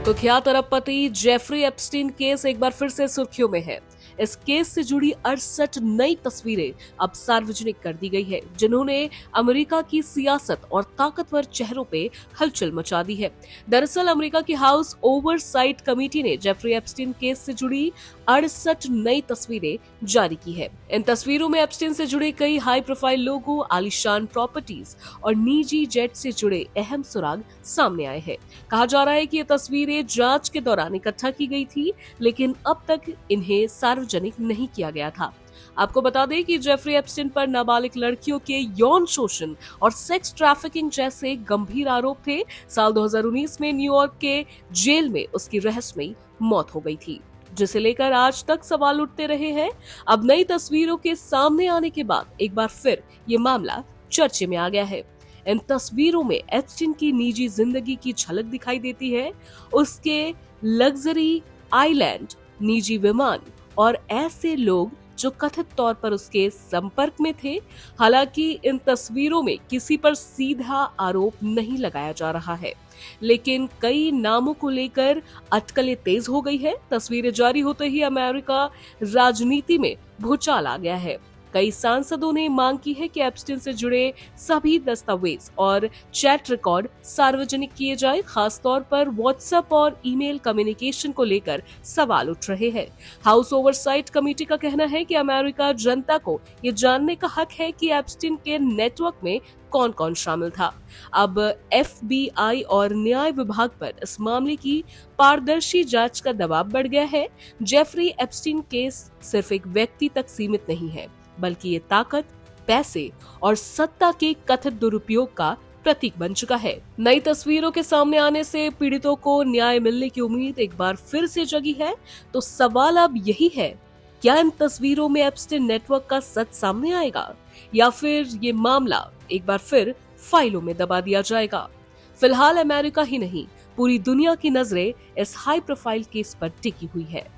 कुख्यात अरबपति Jeffrey Epstein case एक बार फिर से सुर्खियों में है। इस केस से जुड़ी 68 नई तस्वीरें अब सार्वजनिक कर दी गई है, जिन्होंने अमेरिका की सियासत और ताकतवर चेहरों पे हलचल मचा दी है। दरअसल अमेरिका की हाउस ओवरसाइट कमेटी ने जेफरी एप्स्टीन केस से जुड़ी 68 नई तस्वीरें जारी की है। इन तस्वीरों में एप्स्टीन से जुड़े कई हाई प्रोफाइल लोगों, आलीशान प्रॉपर्टीज और निजी जेट से जुड़े अहम सुराग सामने आए हैं। कहा जा रहा है कि ये तस्वीरें जांच के दौरान इकट्ठा की गई थी, लेकिन अब तक इन्हें सार्वजनिक नहीं किया गया था। आपको बता दें कि जेफरी एप्स्टीन पर नाबालिग लड़कियों के यौन शोषण और सेक्स ट्रैफिकिंग जैसे गंभीर आरोप थे। साल 2019 में न्यूयॉर्क के जेल में उसकी रहस्यमयी मौत हो गई थी, जिसे लेकर आज तक सवाल उठते रहे हैं। अब नई तस्वीरों के सामने आने के बाद एक बार फिर ये मामला चर्चे में आ गया है। इन तस्वीरों में एप्स्टीन की निजी जिंदगी की झलक दिखाई देती है। उसके लग्जरी आइलैंड, निजी विमान और ऐसे लोग जो कथित तौर पर उसके संपर्क में थे। हालांकि इन तस्वीरों में किसी पर सीधा आरोप नहीं लगाया जा रहा है, लेकिन कई नामों को लेकर अटकलें तेज हो गई है। तस्वीरें जारी होते ही अमेरिका राजनीति में भूचाल आ गया है। कई सांसदों ने मांग की है कि एप्स्टीन से जुड़े सभी दस्तावेज और चैट रिकॉर्ड सार्वजनिक किए जाए। खासतौर पर व्हाट्सएप और ईमेल कम्युनिकेशन को लेकर सवाल उठ रहे हैं। हाउस ओवरसाइट कमेटी का कहना है कि अमेरिका जनता को ये जानने का हक है कि एप्स्टीन के नेटवर्क में कौन कौन शामिल था। अब FBI और न्याय विभाग पर इस मामले की पारदर्शी जांच का दबाव बढ़ गया है। जेफरी एप्स्टीन केस सिर्फ एक व्यक्ति तक सीमित नहीं है, बल्कि ये ताकत, पैसे और सत्ता के कथित दुरुपयोग का प्रतीक बन चुका है। नई तस्वीरों के सामने आने से पीड़ितों को न्याय मिलने की उम्मीद एक बार फिर से जगी है। तो सवाल अब यही है, क्या इन तस्वीरों में एप्स्टीन नेटवर्क का सच सामने आएगा, या फिर ये मामला एक बार फिर फाइलों में दबा दिया जाएगा? फिलहाल अमेरिका ही नहीं, पूरी दुनिया की नजरें इस हाई प्रोफाइल केस पर टिकी हुई है।